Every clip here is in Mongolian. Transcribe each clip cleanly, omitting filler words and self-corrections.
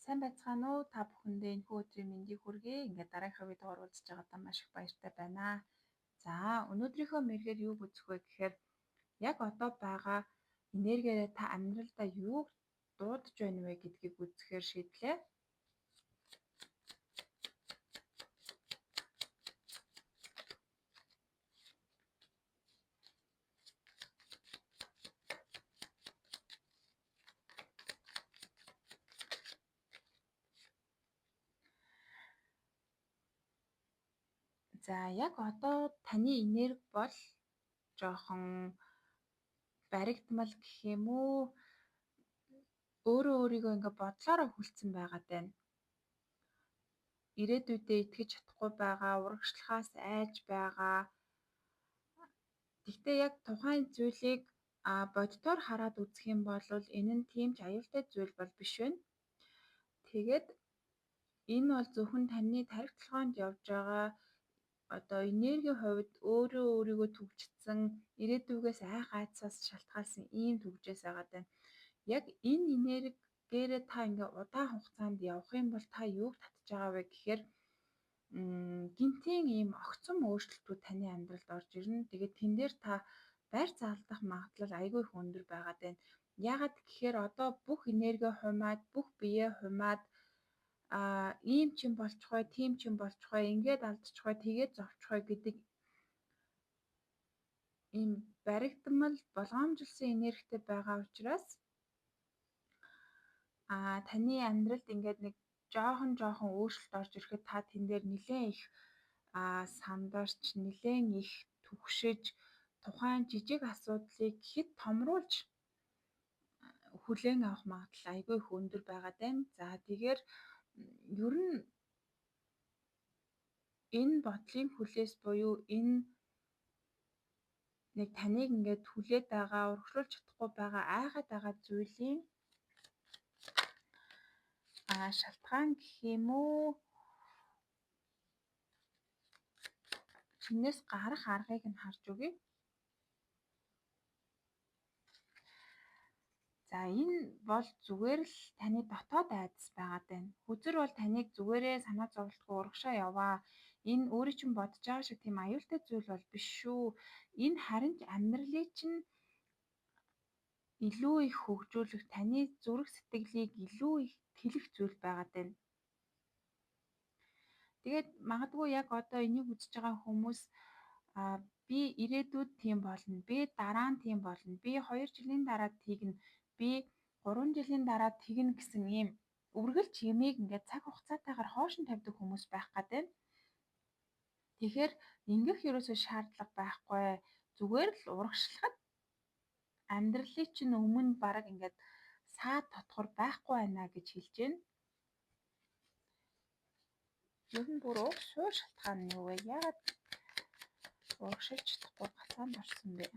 Сайн байцгаана уу? Та бүхэндээ энэхүү өдрийн мэндийг хүргэе. Ингээд дараагийн видеоор уулзж байгаадаа маш их баяртай байна. За, өнөөдрийнхөө мэргээр юу үзэх вэ гэхээр яг одоо байгаа энергиараа та амьдралдаа юуг дуудаж байна вэ гэдгийг үзэхээр шийдлээ. За, яг одоо таны энерги бол жоохон баригдмал гэх юм уу? Өөрөө өөрийгөө ингээд бодлороо хүлцэн байгаад байна. Ирээдүйдээ итгэж чадахгүй байгаа, урагшлахаас айж байгаа. Гэхдээ яг тухайн зүйлийг боддоор хараад үзэх юм бол энэ нь тийм ч аюултай зүйл бол биш байна. Тэгээд энэ бол зөвхөн таны тархи толгойд явж байгаа одоо энергийн хувьд өөрөө өөрийгөө түгжсэн, ирээдүгээс айх айцаас шалтгаалсан ийм түгжээс байгаа тань. Яг энэ энергиэрээ та ингээ удаан хугацаанд явах юм бол та юуг татж байгаа вэ гэхээр гинтийн ийм огцом өөрчлөлтүүд таны амьдралд орж ирнэ. Тэгээд тэн дээр та байр заалдах магадлал айгүй их өндөр байгаад байна. Яагаад гэхээр одоо бүх энерги хумаад, бүх биеэ хумаад ийм ч юм болчихой, тийм ч юм болчихой, ингээд алдчихой, тэгээд зовчихой гэдэг ийм баригдмал болгоомжилсан энергитэй байгаа учраас таны амьдралд ингээд нэг жоохон өөрчлөлт орж ирэхэд та тэн дээр нэлээд их сандарч нэлээд их түгшиж тухайн жижиг асуудлыг хэд томруулж хүлээн авах магадлал айгүй их өндөр байгаа даа. За тэгэхээр ер нь энэ бодлын хүлээс буюу энэ нэг таныг ингээд хүлээд байгаа, урагшлуулж чадахгүй байгаа, айгаад байгаа зүйлийн шалтгаан гэх юм уу? Чинээс гарах аргыг нь харж өгье. За энэ бол зүгээр л таны дотоод айдас байгаад байна. Хүзэр бол таныг зүгээрээ санаа зовлтгүй урагшаа яваа. Энэ өөрөө чинь бодож байгаа шиг тийм аюултай зүйл бол биш шүү. Энэ харин ч амьдралыг чинь илүү их хөгжүүлэх, таны зүрх сэтгэлийг илүү их тэлэх зүйл байгаад байна. Тэгээд магадгүй яг одоо энийг үзэж байгаа хүмүүс би ирээдүйд тийм болно, би дараа нь тийм болно, би 2 жилийн дараа тэгнэ, би 3 жилийн дараа тэгнэ гэсэн ийм үргэлж ямиг ингээд цаг хугацаатайгаар хоошин тавьдаг хүмүүс байх гэдэг. Тэгэхээр ингэх ерөөсөө шаардлага байхгүй. Зүгээр л урагшлахад амьдралыг чинь өмнө бараг ингээд саад тотгор байхгүй байна гэж хэлж байна. Ер нь бүр уг суур шалтгаан нь юу вэ? Яагаад урагшилж чадахгүй гацаанд орсон бэ?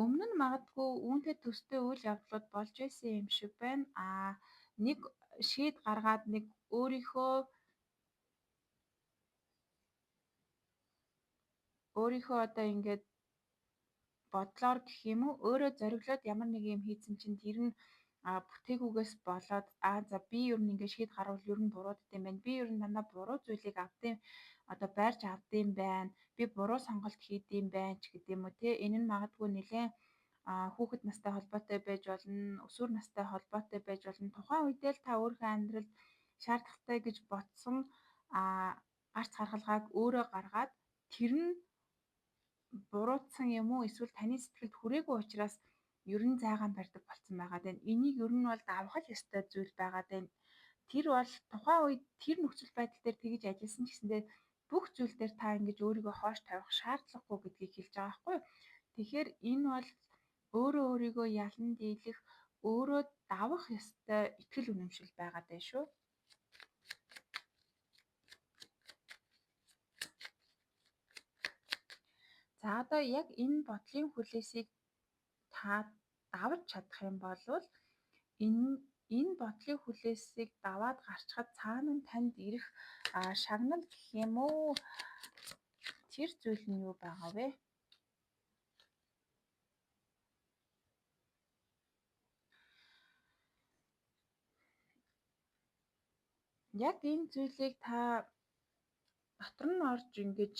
Өмнө нь магадгүй үүнтэй төстэй үйл явдлууд болж байсан юм шиг байна. Нэг шийд гаргаад нэг өөрийнхөө одоо ингээд бодлоор гэх юм уу өөрөө зориглоод ямар нэг юм хийсэн чинь тэр нь бүтээгүйгээс болоод за би ер нь ингээд шийд гарвал ер нь буруу гэдэм байх. Би ер нь дандаа буруу зүйлийг авдیں۔ Одоо байрж авдیں байна. Би буруу сонголт хийдэм байх ч гэдэм үү те. Энэ нь магадгүй нэлээд хүүхэд настай холбоотой байж болно, өсвөр настай холбоотой байж болно. Тухайн үедээ л та өөрийнхөө амьдралд шаардлагатай гэж ботсон гарц гаргалгааг өөрөө гаргаад тэр нь буруутсан юм уу эсвэл таны сэтгэлд хүрээгүй учраас ер нь зайгаан барьдаг болсон байгаа даа. Энийг ер нь бол давхал ёстой зүйл байгаа даа. Тэр бол тухайн үед тэр нөхцөл байдал дээр тэгж ажилласан ч гэсэндээ бүх зүйл дээр та ингэж өөрийгөө хоош тавих шаардлагагүй гэдгийг хэлж байгаа байхгүй юу? Тэгэхээр энэ бол өөрөө өөрийгөө ялан дийлэх, өөрөө давах ёстой итгэл үнэмшил байгаа даа шүү. За одоо яг энэ бодлын хүлээсийг та давж чадах юм бол энэ бодлын хүлээсийг даваад гарчхад цаана нь танд ирэх шагнал гэх юм уу? Тэр зүйл нь юу байгаа вэ? Яг энэ зүйлийг та дотор нь орж ингэж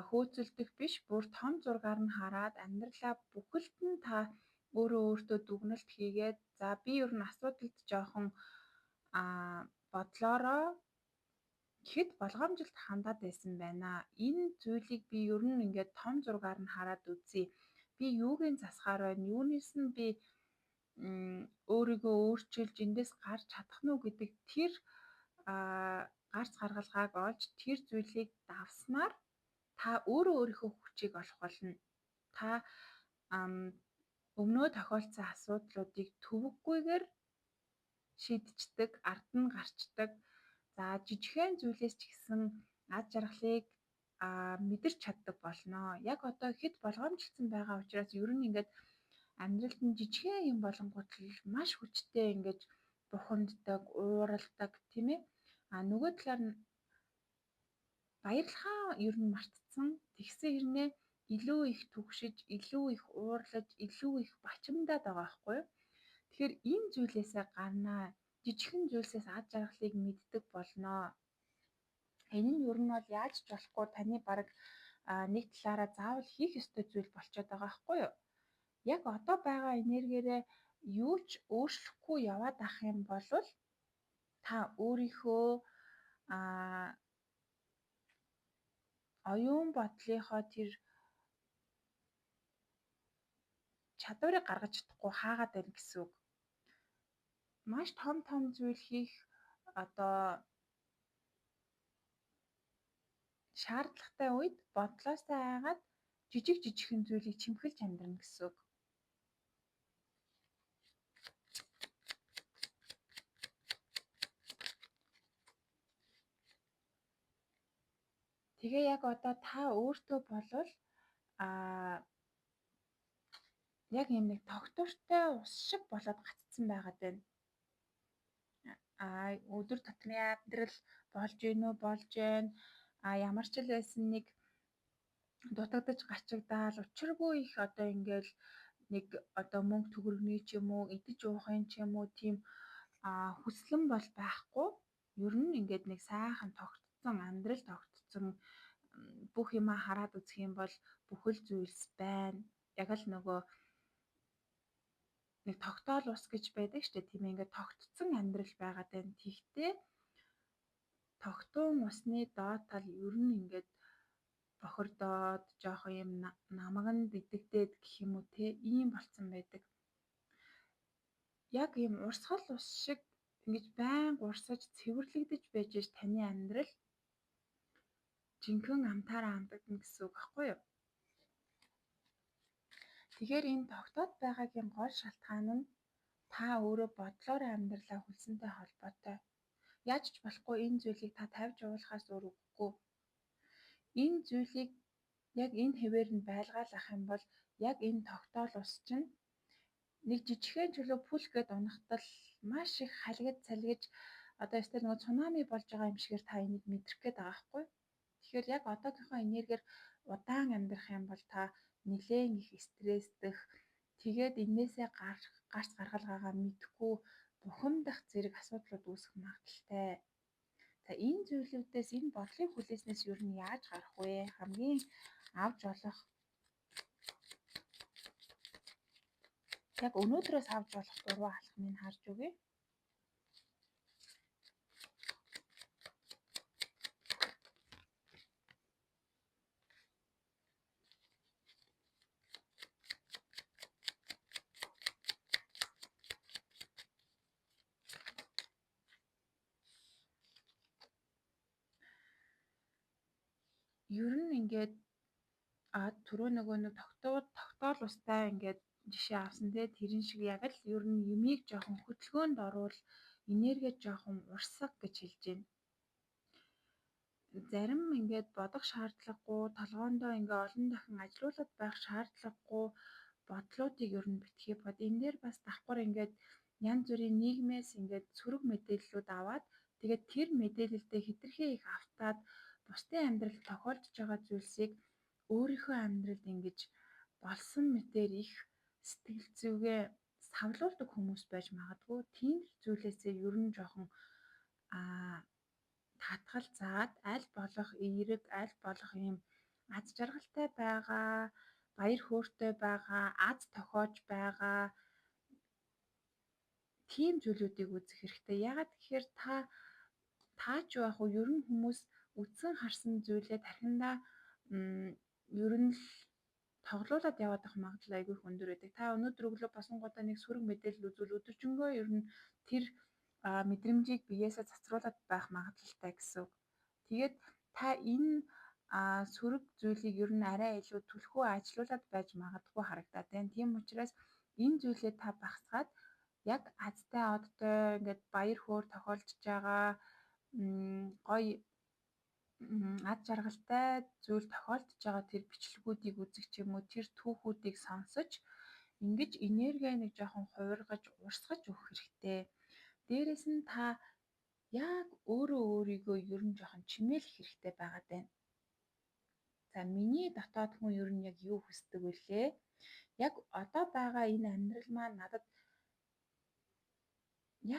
хөөцөлдөх биш, бүр том зургаар нь хараад амьдралаа бүхэлд нь та өөртөө дүгнэлт хийгээд за би ер нь асуудалд жоохон бодлороо хэд болгоомжилт хандаад байсан байна. Энэ зүйлийг би ер нь ингээд том зургаар нь хараад үзье. Би юугийн засгаар байна? Юунаас нь би өөрийгөө өөрчилж эндээс гарч чадах нь уу гэдэг тэр гарц гаргалгааг олж тэр зүйлийг давснаар та өөрийнхөө хүчийг олох болно. Та өмнөө тохиолдсон асуудлуудыг төвөггүйгээр шийдчихдэг, ард нь гарчдаг. За жижигхэн зүйлээс ч гэсэн аз жаргалыг мэдэрч чаддаг болно. Яг одоо хэд болгоомжлсон байгаа учраас ер нь ингээд амьдралд нь жижигхэн юм болонгууд л маш хүчтэй ингэж бухимддаг, ууралдаг тийм ээ. Нөгөө талаар нь баярлахаа ер нь мартцсан. Тэгсэн хэрнээ илүү их түгшиж, илүү их уурлаж, илүү их бачимдаад байгаа байхгүй юу? Тэгэхээр энэ зүйлээсээ гарнаа. Жижигхэн зүйлсээс аз жаргалыг мэддэг болноо. Энэ нь ер нь бол яаж ч болохгүй таны бараг нэг талаараа заавал хийх ёстой зүйл болчиход байгаа байхгүй юу? Яг одоо байгаа энергиэрээ юу ч өөрчлөхгүй яваад ах юм бол та өөрийнхөө оюун бодлынхоо тэр чадварыг гаргаж чадахгүй хаагаад байна гэсэн үг. Маш том зүйл хийх одоо шаардлагатай үед бодлоосоо айгаад жижигхэн зүйлийг чимхэлж амьдрна гэсэн үг. Тэгээ яг одоо та өөртөө болвол яг юм нэг тогтвортой ус шиг болоод гаццсан байгаад байна. Өдөр тутмын амьдрал болж гинөө болж байна. Ямар ч л байсан нэг дутагдж гачигдаал учиргүй их одоо ингээл нэг одоо мөнгө төгрөгний ч юм уу идэж уухын ч юм уу тийм хүслэн бол байхгүй. Ер нь ингээд нэг сайхан тогтцсон амьдрал тогтцсон бүх юмаа хараад үзэх юм бол бүхэл зүйлс байна. Яг л нөгөө нэг тогтоол ус гэж байдаг шүү дээ. Тийм ингээд тогтцсон амьдрал байгаад байна. Тэгтээ тогтуун усны доод тал ер нь ингээд бохирдоод жоох юм намагнд идэгдээд гэх юм уу те ийм болцсон байдаг. Яг ийм урсгал ус шиг ингэж байнга урсаж цэвэрлэгдэж байж таны амьдрал жинхэнэ амтаараа амтагдана гэсэн үг байхгүй юу? Тэгэхээр энэ тогтоод байгаагийн гол шалтгаан нь та өөрөө бодлоор амьдралаа хүлсэнтэй холбоотой. Яаж ч болохгүй энэ зүйлийг та тавьж уулахаас өөр үггүй. Энэ зүйлийг яг энэ хэвээр нь байлгаалах юм бол яг энэ тогтоол ус чинь нэг жижигхэн чөлөө пүл гээд унахтал маш их халигд салгиж одоо эсвэл нөгөө цунами болж байгаа юм шигээр та энийг мэдрэх гээд байгаа байхгүй. Тэгэхээр яг одоогийнхоо энергиэр удаан амьдрах юм бол та нэлээд их стресстэх тэгээд энээсээ гарч гаргалгаагаа мэдхгүй бухимдах зэрэг асуудлууд үүсэх магадaltaй. За энэ зүйлүүдээс энэ бодлыг хүлээснээс ер нь яаж гарах вэ? Хамгийн авч болох яг өнөөдрөөс авч болох дуруу алхмыг харж өгье. Ер нь ингээд түрүү нөгөө нэг тогтоол устай ингээд жишээ авсан те тэрэн шиг яг л ер нь юмыг жоохон хөдөлгөөнд оруул энерги жоохон урсгах гэж хэлж байна. Зарим ингээд бодох шаардлагагүй толгоондоо ингээд олон дахин ажилуулад байх шаардлагагүй бодлуудыг ер нь битгий бод. Энэ дээр бас давхар ингээд янз бүрийн нийгмээс ингээд сөрөг мэдээллүүд аваад тэгээд тэр мэдээлэлдээ хэтэрхий их автаад бусдын амьдралд тохиолдож байгаа зүйлсийг өөрийнхөө амьдралд ингэж болсон мэтээр их сэтгэл зүгээ савлуулдаг хүмүүс байж магадгүй. Тийм зүйлээсээ ер нь жоохон аа татгалзаад аль болох эерэг, аль болох ийм аз жаргалтай байгаа, баяр хөөртэй байгаа, аз тохиож байгаа тийм зүйлүүдийг үзэх хэрэгтэй. Яагаад гэхээр та ч яг уу ер нь хүмүүс үдсэн харсан зүйлээ тархиндаа ер нь л тоглоулаад яваад авах магадлал айгүй их өндөр байдаг. Та өнөөдөр өглөө босонгуудаа нэг сөрөг мэдээлэл үзвэл өдөржингөө ер нь тэр мэдрэмжийг биеэсээ цацруулаад байх магадлалтай гэсэн үг. Тэгээд та энэ сөрөг зүйлийг ер нь арай илүү түлхүү ажилуулад байж магадгүй харагдаад байна. Тийм учраас энэ зүйлээ та багсгаад яг азтай одтой ингээд баяр хөөр тохиолдож байгаа гоё аз жаргалтай зүйл тохиолдож байгаа тэр бичлэгүүдийг үзэх ч юм уу тэр түүхүүдийг сонсож ингэж энерги нэг жоохон хувиргаж урсгаж өгөх хэрэгтэй. Дээрээс нь та яг өөрийгөө ер нь жоохон чимээх хэрэгтэй байгаад байна. За миний дотоод хүн ер нь яг юу хүсдэг вүлээ? Яг одоо байгаа энэ амьдрал маань надад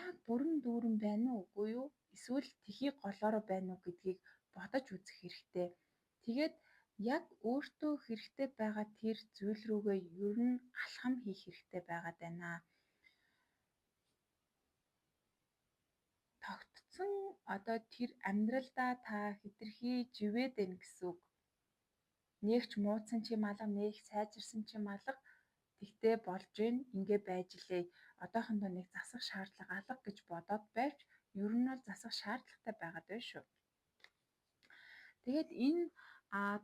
яг бүрэн дүүрэн байна уу үгүй юу? Эсвэл тхий голоороо байна уу гэдгийг бодож үзэх хэрэгтэй. Тэгээд яг өөртөө хэрэгтэй байгаа тэр зүйл рүүгээ ер нь алхам хийх хэрэгтэй байгаад байна. Тогтцсон одоо тэр амьдралдаа та хэтэрхий живээд байна гэсэн үг. Нээгч муудсан чи малга, нээх сайжирсан чи малга. Тэгтээ болж гин ингээ байж лээ. Одоохондоо нэг засах шаардлага алга гэж бодоод байвч ер нь бол засах шаардлагатай байгаад байна шүү. Тэгээд энэ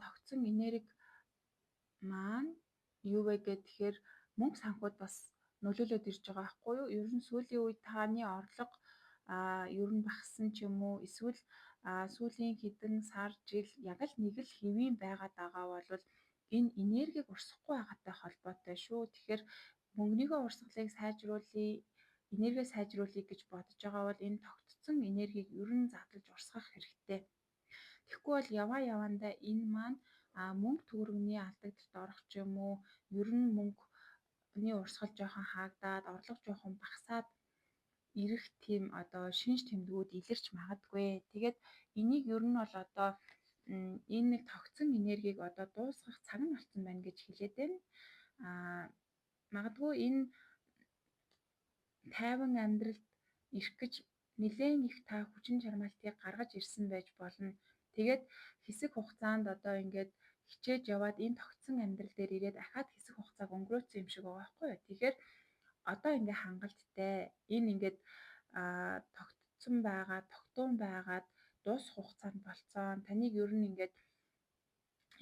тогтсон энерги маань юу вэ гэхээр мөнгө санхуд бас нөлөөлөд ирж байгаа байхгүй юу? Ер нь сүүлийн үед таны орлого ер нь багассан ч юм уу эсвэл сүүлийн хэдэн сар жил яг л нэг л хэвийн байгаад байгаа бол энэ энергийг урсгахгүй байгаатай холбоотой шүү. Тэгэхээр мөнгөнийхөө урсгалыг сайжруулъя, энерги сайжруулъя гэж бодож байгаа бол энэ тогтцсон энергийг ер нь задлаж урсгах хэрэгтэй. Тэгэхгүй бол явандаа энэ маань мөнгө төгрөгийн алдагдлалд орох ч юм уу, ер нь мөнгөний урсгал жоохон хаагдаад, орлого жоохон багасаад ирэх тийм одоо шинж тэмдгүүд илэрч магадгүй. Тэгээд энийг ер нь бол одоо энэ нэг тогтсон энергийг одоо дуусгах цаг нь болсон байна гэж хэлээд байна. Магадгүй энэ тайван амьдралд ирэх гэж нэлээд их та хүчин чармаалтыг гаргаж ирсэн байж болно. Тэгээд хэсэг хугацаанд одоо ингээд хичээж яваад энэ тогтсон амьдрал дээр ирээд ахаад хэсэг хугацааг өнгөрөөцсөн юм шиг байгаа байхгүй юу. Тэгэхээр одоо ингээ хангалттай энэ ингээд тогтцсон байгаа, тогтуун байгаад дуусах хугацаанд болцсон. Таныг ер нь ингээд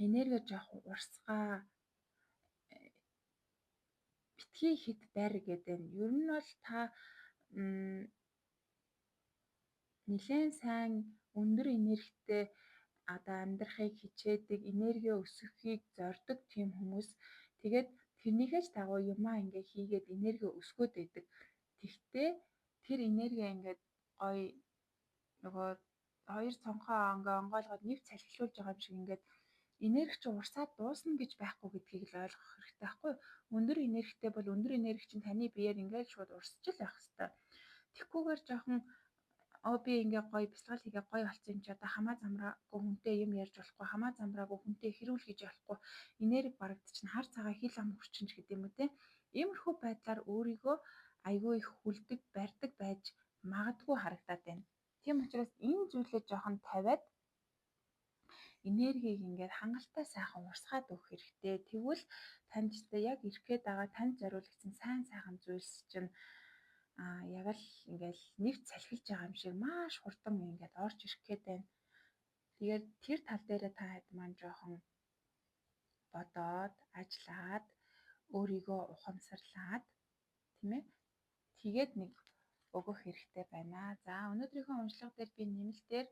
энерги жоох урсгаа битгий хит байр гэдэг нь ер нь бол та нэлээд сайн өндөр энергитэй одоо амьдрахыг хичээдэг, энерги өсгөхийг зорддог тийм хүмүүс. Тэгээд тэрнийхээ ч дагуу юмаа ингээ хийгээд энерги өсгөөд байдаг. Тэгтээ тэр энерги ингээд гоё нөгөө хоёр цонхоо ингээ онгойлгоод нэг цалхилуулж байгаа юм шиг ингээд энерги чи урсаад дуусна гэж байхгүй гэдгийг л ойлгох хэрэгтэй байхгүй юу? Өндөр энергитэй бол өндөр энерги чинь таны биеэр ингээд шууд урсч л байх хэвээр. Тэгхгүйгээр жоохон би ингээ гоё бясалгал хийгээ гоё болсон юм чи одоо хамаа замраагүй хүнтэй юм ярьж болохгүй, хамаа замраагүй хүнтэй хэрүүл хийж болохгүй, энерги барагдчихна, хар цагаа хил ам хүрчинч гэдэг юм уу те. Иймэрхүү байдлаар өөрийгөө айгүй их хүлдэг, барьдаг байж магадгүй харагдаад байна. Тийм учраас энэ зүйлээ жоохон тавиад энергийг ингээд хангалттай сайхан урсгаад өгөх хэрэгтэй. Тэгвэл танд ч яг ирэх гээд байгаа танд зориулагдсан сайн сайхан зүйлс чинь яг л ингээл нэвт салхилж байгаа юм шиг маш хурдан ингээд орж ирэх гээд байна. Тэгээд тэр тал дээрээ та хэд маань жоохон бодоод, ажиллаад, өөрийгөө ухамсарлаад тийм ээ. Тэгээд нэг өгөх хэрэгтэй байна. За өнөөдрийнхөө уншлага дээр би нэмэлтээр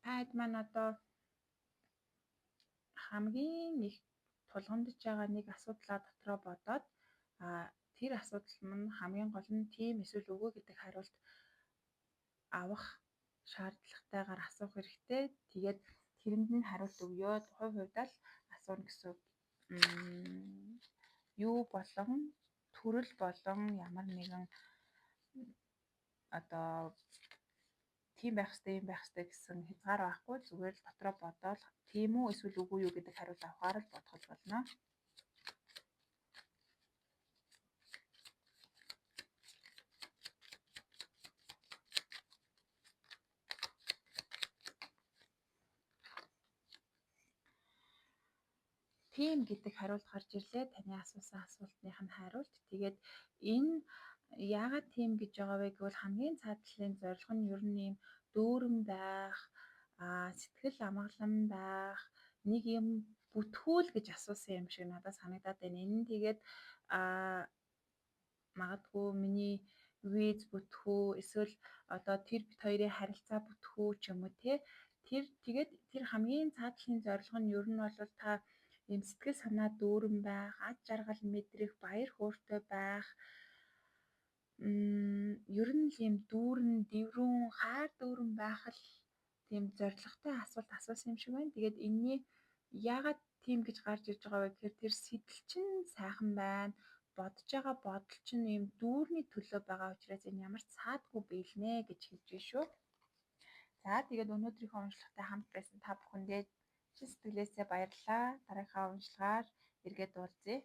та хэд маань одоо хамгийн их тулгамдж байгаа нэг асуудлаа дотроо бодоод тэр асуудал маань хамгийн гол нь тийм эсвэл үгүй гэдэг хариулт авах шаардлагатайгаар асуух хэрэгтэй. Тэгээд тэрэнд нь хариулт өгөөд хувь хувьдаа л асууна гэсэн. Юу болон төрөл болон ямар нэгэн одоо тийм байх хэрэгтэй, юм байх хэрэгтэй гэсэн хязгаар байхгүй. Зүгээр л дотроо бодоод тийм үү эсвэл үгүй юу гэдэг хариулт авахаар л бодоход болно. Тийм гэдэг хариулт гарч ирлээ. Таны асуусан асуултных нь хариулт. Тэгээд энэ яагаад тийм гэж байгаа вэ гэвэл хамгийн цаад талын зорилго нь ер нь ийм дүүрэн байх, сэтгэл амгалан байх, нэг юм бүтгүүл гэж асуусан юм шиг надад санагдаад байна. Энэ нь тэгээд магадгүй миний виз бүтгүү эсвэл одоо тэр бит хоёрын харилцаа бүтгүү ч юм уу те. Тэгээд тэр хамгийн цаад талын зорилго нь ер нь бол та ийм сэтгэл санаа дүүрэн байх, ад жаргал мэдрэх, баяр хөөртэй байх. Ер нь л ийм дүүрэн, дэврүүн, хаар дүүрэн байх л тийм зоригтой асуулт асуусан юм шиг байна. Тэгээд энэний яагаад тийм гэж гарч ирж байгаа вэ гэхээр тэр сэтэл чинь сайхан байна. Бодож байгаа бодол чинь ийм дүүрний төлөө байгаа учраас энэ ямар ч саадгүй биелнэ гэж хэлж байна шүү. За тэгээд өнөөдрийнхөө уншлагатай хамт байсан та бүхэндээ чин сэтгэлээсээ баярлалаа. Дараагийнхаа уншлагаар эргээд уулзъя.